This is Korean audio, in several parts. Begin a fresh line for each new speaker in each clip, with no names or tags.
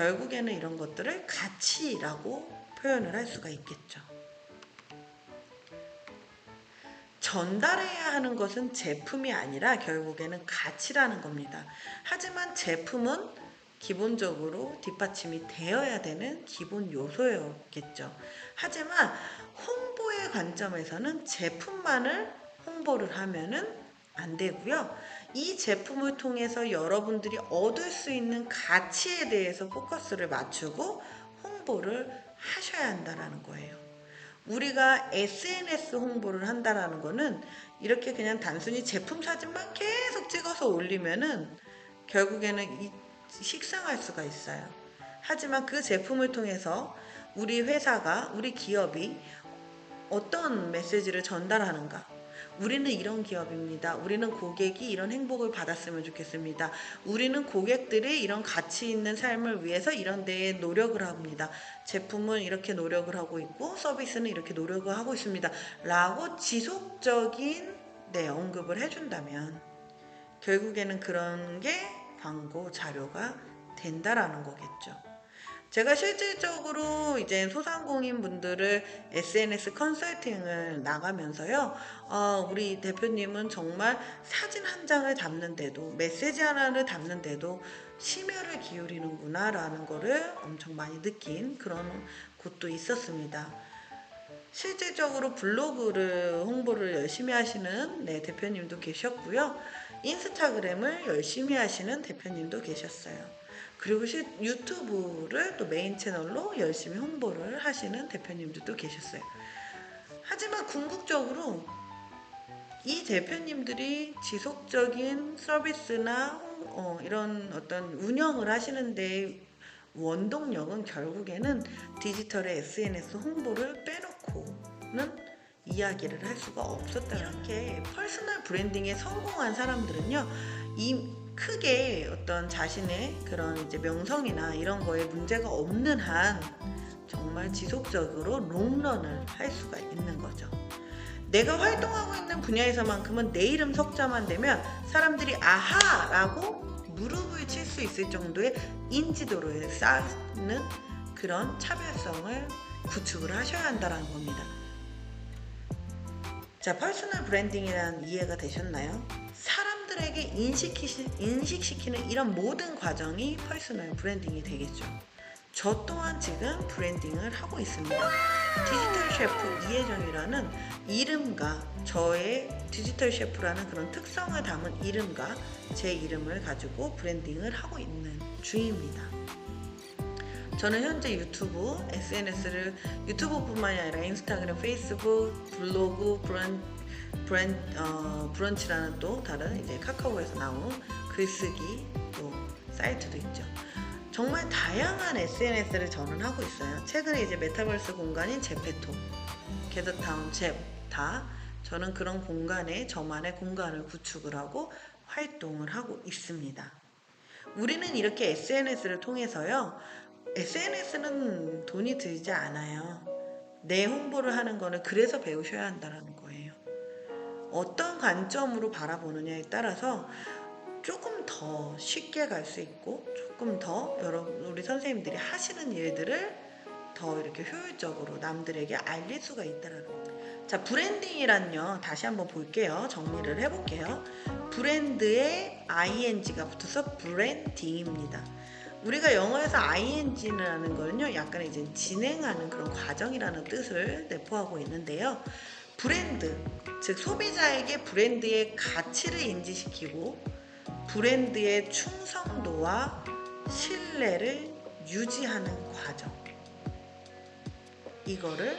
결국에는 이런 것들을 가치라고 표현을 할 수가 있겠죠. 전달해야 하는 것은 제품이 아니라 결국에는 가치라는 겁니다. 하지만 제품은 기본적으로 뒷받침이 되어야 되는 기본 요소였겠죠. 하지만 홍보의 관점에서는 제품만을 홍보를 하면은 안 되고요. 이 제품을 통해서 여러분들이 얻을 수 있는 가치에 대해서 포커스를 맞추고 홍보를 하셔야 한다는 거예요. 우리가 SNS 홍보를 한다라는 거는 이렇게 그냥 단순히 제품 사진만 계속 찍어서 올리면은 결국에는 식상할 수가 있어요. 하지만 그 제품을 통해서 우리 회사가, 우리 기업이 어떤 메시지를 전달하는가? 우리는 이런 기업입니다. 우리는 고객이 이런 행복을 받았으면 좋겠습니다. 우리는 고객들이 이런 가치 있는 삶을 위해서 이런 데에 노력을 합니다. 제품은 이렇게 노력을 하고 있고 서비스는 이렇게 노력을 하고 있습니다. 라고 지속적인 언급을 해준다면 결국에는 그런 게 광고 자료가 된다라는 거겠죠. 제가 실질적으로 이제 소상공인 분들을 SNS 컨설팅을 나가면서요, 우리 대표님은 정말 사진 한 장을 담는데도, 메시지 하나를 담는데도 심혈을 기울이는구나 라는 거를 엄청 많이 느낀 그런 곳도 있었습니다. 실질적으로 블로그를 홍보를 열심히 하시는 대표님도 계셨고요. 인스타그램을 열심히 하시는 대표님도 계셨어요. 그리고 유튜브를 또 메인 채널로 열심히 홍보를 하시는 대표님들도 계셨어요. 하지만 궁극적으로 이 대표님들이 지속적인 서비스나 이런 어떤 운영을 하시는데 원동력은 결국에는 디지털의 SNS 홍보를 빼놓고는 이야기를 할 수가 없었다. 이렇게 퍼스널 브랜딩에 성공한 사람들은요, 크게 어떤 자신의 그런 이제 명성이나 이런 거에 문제가 없는 한 정말 지속적으로 롱런을 할 수가 있는 거죠. 내가 활동하고 있는 분야에서만큼은 내 이름 석자만 되면 사람들이 아하라고 무릎을 칠 수 있을 정도의 인지도를 쌓는 그런 차별성을 구축을 하셔야 한다는 겁니다. 자, 퍼스널 브랜딩이란 이해가 되셨나요? 사람들에게 인식시키는 이런 모든 과정이 퍼스널 브랜딩이 되겠죠. 저 또한 지금 브랜딩을 하고 있습니다. 디지털 셰프 이혜정이라는 이름과 저의 디지털 셰프라는 그런 특성을 담은 이름과 제 이름을 가지고 브랜딩을 하고 있는 중입니다. 저는 현재 유튜브, SNS를 유튜브뿐만이 아니라 인스타그램, 페이스북, 블로그, 브런치라는 또 다른 이제 카카오에서 나온 글쓰기 또 사이트도 있죠. 정말 다양한 SNS를 저는 하고 있어요. 최근에 이제 메타버스 공간인 제페토, 게더타운 잽다 저는 그런 공간에 저만의 공간을 구축을 하고 활동을 하고 있습니다. 우리는 이렇게 SNS를 통해서요, SNS는 돈이 들지 않아요. 내 홍보를 하는 거는 그래서 배우셔야 한다는 거예요. 어떤 관점으로 바라보느냐에 따라서 조금 더 쉽게 갈 수 있고 조금 더 우리 선생님들이 하시는 일들을 더 이렇게 효율적으로 남들에게 알릴 수가 있다라는 거예요. 자, 브랜딩이란요, 다시 한번 볼게요. 정리를 해볼게요. 브랜드에 ing가 붙어서 브랜딩입니다. 우리가 영어에서 ing라는 거는요, 약간 이제 진행하는 그런 과정이라는 뜻을 내포하고 있는데요. 브랜드, 즉 소비자에게 브랜드의 가치를 인지시키고 브랜드의 충성도와 신뢰를 유지하는 과정, 이거를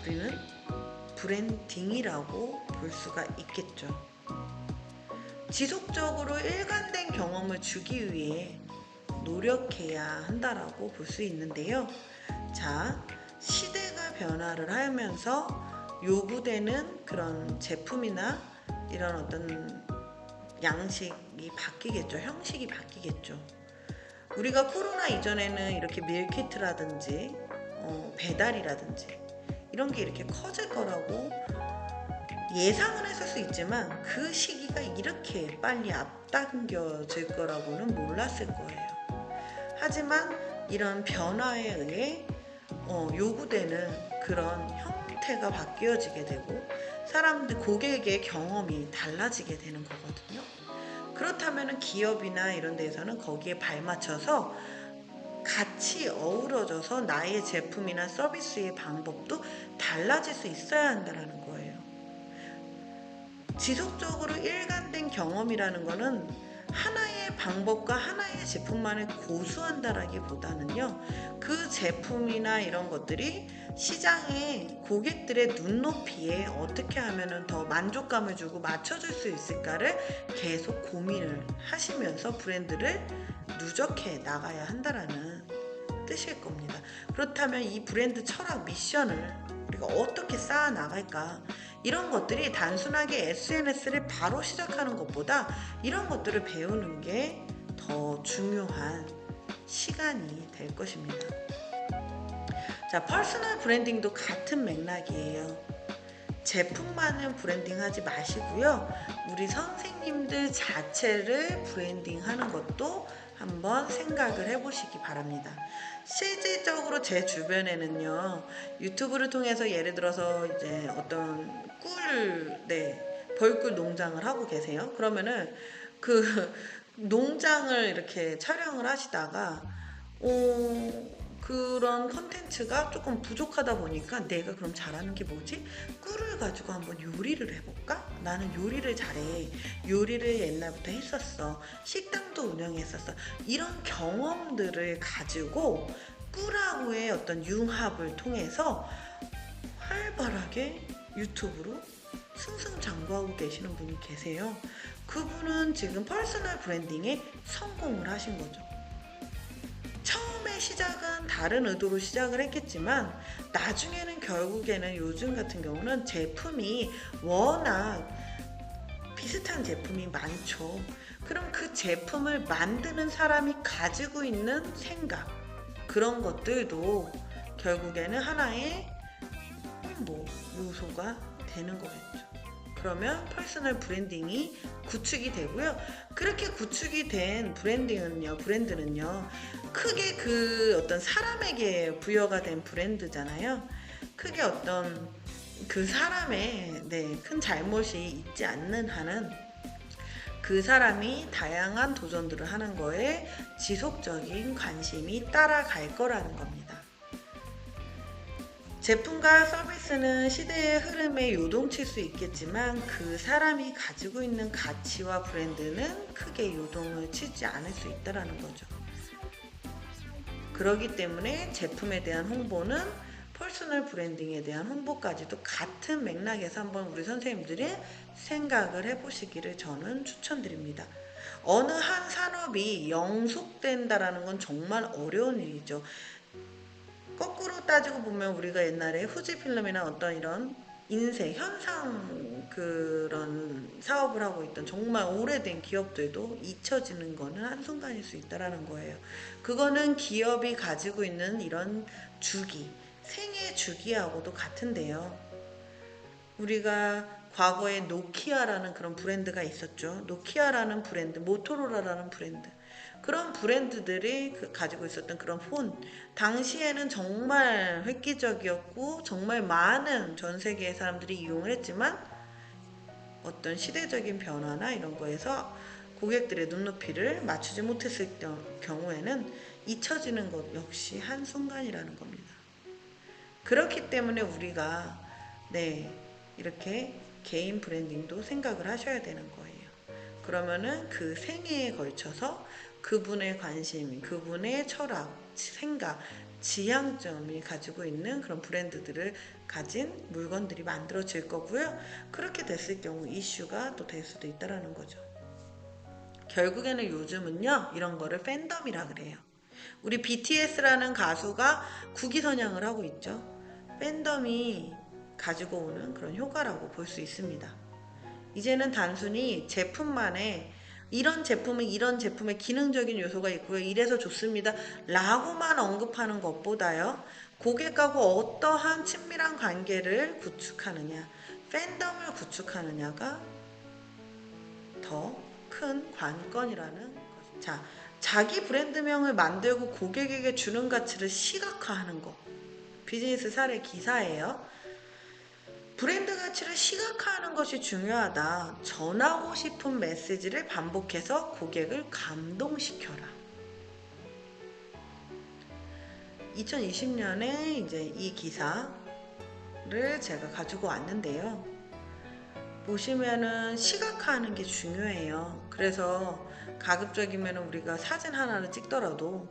우리는 브랜딩이라고 볼 수가 있겠죠. 지속적으로 일관된 경험을 주기 위해 노력해야 한다라고 볼 수 있는데요. 자, 시대가 변화를 하면서 요구되는 그런 제품이나 이런 어떤 양식이 바뀌겠죠. 형식이 바뀌겠죠. 우리가 코로나 이전에는 이렇게 밀키트라든지 배달이라든지 이런 게 이렇게 커질 거라고 예상은 했을 수 있지만 그 시기가 이렇게 빨리 앞당겨질 거라고는 몰랐을 거예요. 하지만 이런 변화에 의해 요구되는 그런 형태가 바뀌어지게 되고 사람들 고객의 경험이 달라지게 되는 거거든요. 그렇다면 기업이나 이런 데에서는 거기에 발맞춰서 같이 어우러져서 나의 제품이나 서비스의 방법도 달라질 수 있어야 한다는 거예요. 지속적으로 일관된 경험이라는 거는 하나의 방법과 하나의 제품만을 고수한다라기보다는요, 그 제품이나 이런 것들이 시장의 고객들의 눈높이에 어떻게 하면 더 만족감을 주고 맞춰줄 수 있을까를 계속 고민을 하시면서 브랜드를 누적해 나가야 한다라는 뜻일 겁니다. 그렇다면 이 브랜드 철학 미션을 우리가 어떻게 쌓아 나갈까? 이런 것들이 단순하게 SNS를 바로 시작하는 것보다 이런 것들을 배우는 게 더 중요한 시간이 될 것입니다. 자, 퍼스널 브랜딩도 같은 맥락이에요. 제품만을 브랜딩하지 마시고요. 우리 선생님들 자체를 브랜딩하는 것도 한번 생각을 해보시기 바랍니다. 실질적으로 제 주변에는요, 유튜브를 통해서 예를 들어서 이제 어떤 벌꿀 농장을 하고 계세요. 그러면은 그 농장을 이렇게 촬영을 하시다가 그런 컨텐츠가 조금 부족하다 보니까 내가 그럼 잘하는 게 뭐지? 꿀을 가지고 한번 요리를 해볼까? 나는 요리를 잘해. 요리를 옛날부터 했었어. 식당도 운영했었어. 이런 경험들을 가지고 꿀하고의 어떤 융합을 통해서 활발하게 유튜브로 승승장구하고 계시는 분이 계세요. 그분은 지금 퍼스널 브랜딩에 성공을 하신 거죠. 처음에 시작은 다른 의도로 시작을 했겠지만 나중에는 결국에는 요즘 같은 경우는 제품이 워낙 비슷한 제품이 많죠. 그럼 그 제품을 만드는 사람이 가지고 있는 생각, 그런 것들도 결국에는 하나의 홍보 요소가 되는 거겠죠. 그러면 퍼스널 브랜딩이 구축이 되고요. 그렇게 구축이 된 브랜드는요, 크게 그 어떤 사람에게 부여가 된 브랜드잖아요. 크게 어떤 그 사람의 큰 잘못이 있지 않는 한은 그 사람이 다양한 도전들을 하는 거에 지속적인 관심이 따라갈 거라는 겁니다. 제품과 서비스는 시대의 흐름에 요동칠 수 있겠지만 그 사람이 가지고 있는 가치와 브랜드는 크게 요동을 치지 않을 수 있다는 거죠. 그렇기 때문에 제품에 대한 홍보는 퍼스널 브랜딩에 대한 홍보까지도 같은 맥락에서 한번 우리 선생님들이 생각을 해보시기를 저는 추천드립니다. 어느 한 산업이 영속된다라는 건 정말 어려운 일이죠. 거꾸로 따지고 보면 우리가 옛날에 후지필름이나 어떤 이런 인쇄, 현상 그런 사업을 하고 있던 정말 오래된 기업들도 잊혀지는 거는 한순간일 수 있다는 거예요. 그거는 기업이 가지고 있는 이런 주기, 생애 주기하고도 같은데요. 우리가 과거에 노키아라는 그런 브랜드가 있었죠. 노키아라는 브랜드, 모토로라라는 브랜드. 그런 브랜드들이 가지고 있었던 그런 폰, 당시에는 정말 획기적이었고 정말 많은 전 세계의 사람들이 이용을 했지만 어떤 시대적인 변화나 이런 거에서 고객들의 눈높이를 맞추지 못했을 경우에는 잊혀지는 것 역시 한순간이라는 겁니다. 그렇기 때문에 우리가 이렇게 개인 브랜딩도 생각을 하셔야 되는 거예요. 그러면은 그 생애에 걸쳐서 그분의 관심, 그분의 철학, 생각, 지향점이 가지고 있는 그런 브랜드들을 가진 물건들이 만들어질 거고요. 그렇게 됐을 경우 이슈가 또 될 수도 있다는 거죠. 결국에는 요즘은요, 이런 거를 팬덤이라 그래요. 우리 BTS라는 가수가 국위선양을 하고 있죠. 팬덤이 가지고 오는 그런 효과라고 볼 수 있습니다. 이제는 단순히 제품만의 이런 제품은 이런 제품의 기능적인 요소가 있고요. 이래서 좋습니다. 라고만 언급하는 것보다요. 고객하고 어떠한 친밀한 관계를 구축하느냐, 팬덤을 구축하느냐가 더 큰 관건이라는 것. 자, 자기 브랜드명을 만들고 고객에게 주는 가치를 시각화하는 거. 비즈니스 사례 기사예요. 브랜드 가치를 시각화하는 것이 중요하다. 전하고 싶은 메시지를 반복해서 고객을 감동시켜라. 2020년에 이제 이 기사를 제가 가지고 왔는데요. 보시면은 시각화하는 게 중요해요. 그래서 가급적이면 우리가 사진 하나를 찍더라도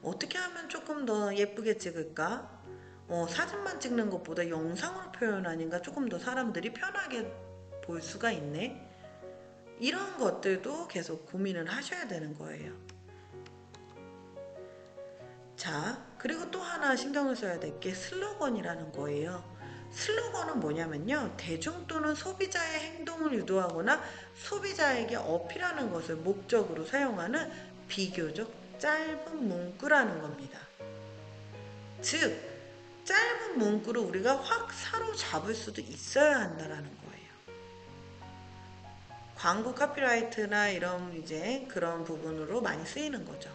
어떻게 하면 조금 더 예쁘게 찍을까? 사진만 찍는 것보다 영상으로 표현하니까 조금 더 사람들이 편하게 볼 수가 있네. 이런 것들도 계속 고민을 하셔야 되는 거예요. 자, 그리고 또 하나 신경을 써야 될 게 슬로건이라는 거예요. 슬로건은 뭐냐면요, 대중 또는 소비자의 행동을 유도하거나 소비자에게 어필하는 것을 목적으로 사용하는 비교적 짧은 문구라는 겁니다. 즉, 짧은 문구를 우리가 확 사로잡을 수도 있어야 한다라는 거예요. 광고 카피라이트나 이런 이제 그런 부분으로 많이 쓰이는 거죠.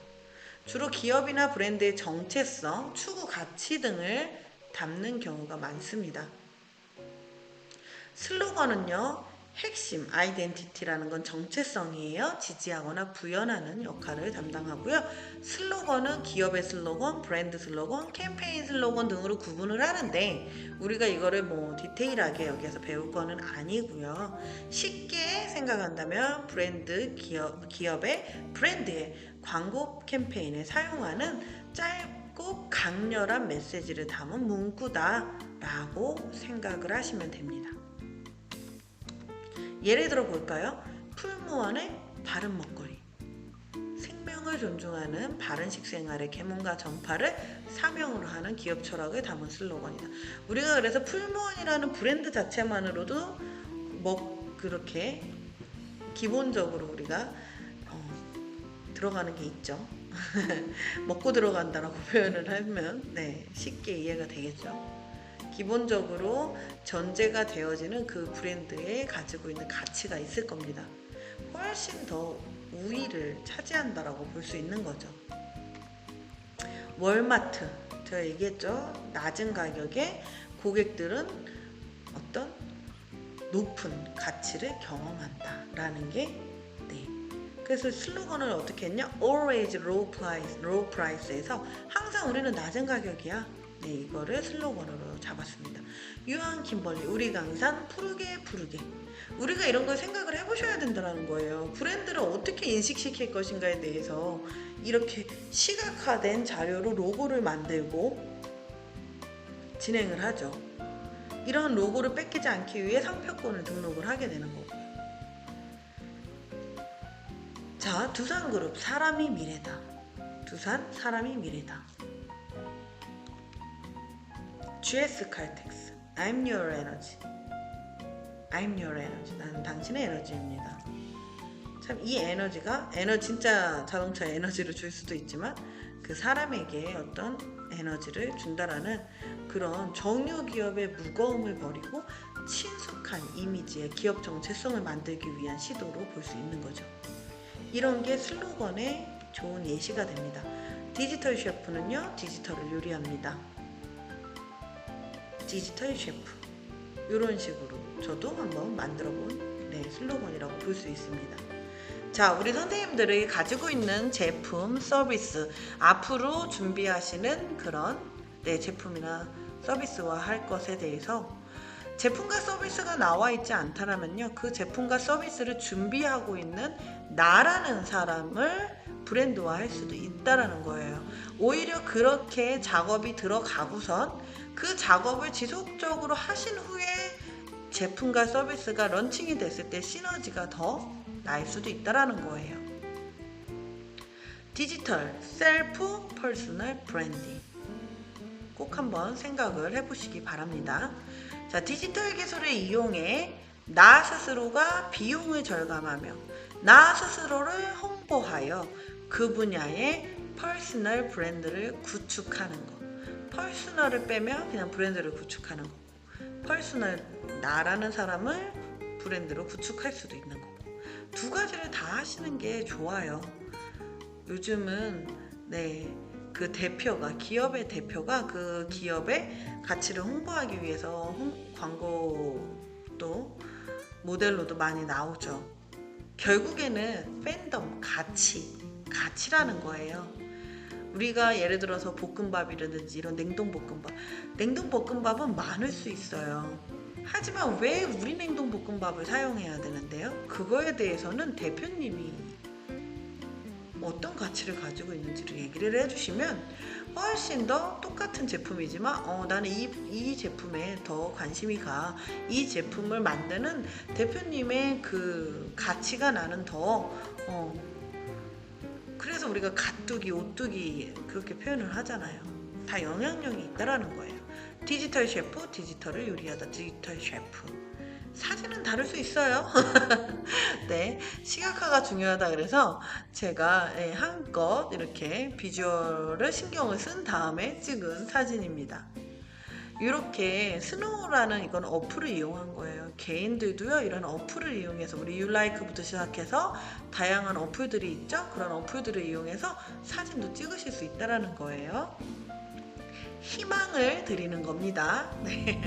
주로 기업이나 브랜드의 정체성, 추구 가치 등을 담는 경우가 많습니다. 슬로건은요, 핵심, 아이덴티티라는 건 정체성이에요. 지지하거나 구현하는 역할을 담당하고요. 슬로건은 기업의 슬로건, 브랜드 슬로건, 캠페인 슬로건 등으로 구분을 하는데 우리가 이거를 뭐 디테일하게 여기서 배울 거는 아니고요. 쉽게 생각한다면 브랜드, 기업의 브랜드의 광고 캠페인에 사용하는 짧고 강렬한 메시지를 담은 문구다라고 생각을 하시면 됩니다. 예를 들어 볼까요? 풀무원의 바른 먹거리. 생명을 존중하는 바른 식생활의 계몽과 전파를 사명으로 하는 기업 철학을 담은 슬로건이다. 우리가 그래서 풀무원이라는 브랜드 자체만으로도 그렇게 기본적으로 우리가 들어가는 게 있죠. 먹고 들어간다라고 표현을 하면 쉽게 이해가 되겠죠. 기본적으로 전제가 되어지는 그 브랜드에 가지고 있는 가치가 있을 겁니다. 훨씬 더 우위를 차지한다라고 볼 수 있는 거죠. 월마트, 제가 얘기했죠. 낮은 가격에 고객들은 어떤 높은 가치를 경험한다라는 게 그래서 슬로건을 어떻게 했냐? Always low price에서 항상 우리는 낮은 가격이야. 이거를 슬로건으로 잡았습니다. 유한 김벌리, 우리 강산, 푸르게. 우리가 이런 걸 생각을 해보셔야 된다는 거예요. 브랜드를 어떻게 인식시킬 것인가에 대해서 이렇게 시각화된 자료로 로고를 만들고 진행을 하죠. 이런 로고를 뺏기지 않기 위해 상표권을 등록을 하게 되는 거고요. 자, 두산그룹, 사람이 미래다. 두산, 사람이 미래다. GS 칼텍스, I'm your energy. I'm your energy. 나는 당신의 에너지입니다. 참 이 에너지가 진짜 자동차 에너지를 줄 수도 있지만 그 사람에게 어떤 에너지를 준다라는 그런 정유 기업의 무거움을 버리고 친숙한 이미지의 기업 정체성을 만들기 위한 시도로 볼 수 있는 거죠. 이런 게 슬로건의 좋은 예시가 됩니다. 디지털 셰프는요, 디지털을 요리합니다. 디지털 셰프, 이런 식으로 저도 한번 만들어본 슬로건이라고 볼 수 있습니다. 자, 우리 선생님들이 가지고 있는 제품, 서비스, 앞으로 준비하시는 그런 제품이나 서비스와 할 것에 대해서 제품과 서비스가 나와 있지 않다면요, 그 제품과 서비스를 준비하고 있는 나라는 사람을 브랜드화 할 수도 있다라는 거예요. 오히려 그렇게 작업이 들어가고선 그 작업을 지속적으로 하신 후에 제품과 서비스가 런칭이 됐을 때 시너지가 더 날 수도 있다라는 거예요. 디지털 셀프 퍼스널 브랜딩, 꼭 한번 생각을 해보시기 바랍니다. 자, 디지털 기술을 이용해 나 스스로가 비용을 절감하며 나 스스로를 홍보하여 그 분야의 퍼스널 브랜드를 구축하는 것. 퍼스널을 빼면 그냥 브랜드를 구축하는 거고, 퍼스널 나라는 사람을 브랜드로 구축할 수도 있는 거고, 두 가지를 다 하시는 게 좋아요. 요즘은 그 대표가 기업의 대표가 그 기업의 가치를 홍보하기 위해서 광고도 모델로도 많이 나오죠. 결국에는 팬덤, 가치라는 거예요. 우리가 예를 들어서 볶음밥이라든지 이런 냉동볶음밥은 많을 수 있어요. 하지만 왜 우리 냉동볶음밥을 사용해야 되는데요? 그거에 대해서는 대표님이 어떤 가치를 가지고 있는지를 얘기를 해주시면 훨씬 더 똑같은 제품이지만 나는 이 제품에 더 관심이 가. 이 제품을 만드는 대표님의 그 가치가 나는 더 그래서 우리가 가뚜기, 오뚜기 그렇게 표현을 하잖아요. 다 영향력이 있다라는 거예요. 디지털 셰프, 디지털을 요리하다. 디지털 셰프. 사진은 다를 수 있어요. 네, 시각화가 중요하다 그래서 제가 한껏 이렇게 비주얼을 신경을 쓴 다음에 찍은 사진입니다. 이렇게 스노우라는 이건 어플을 이용한 거예요. 개인들도요 이런 어플을 이용해서 우리 유라이크부터 시작해서 다양한 어플들이 있죠. 그런 어플들을 이용해서 사진도 찍으실 수 있다는 거예요. 희망을 드리는 겁니다. 네.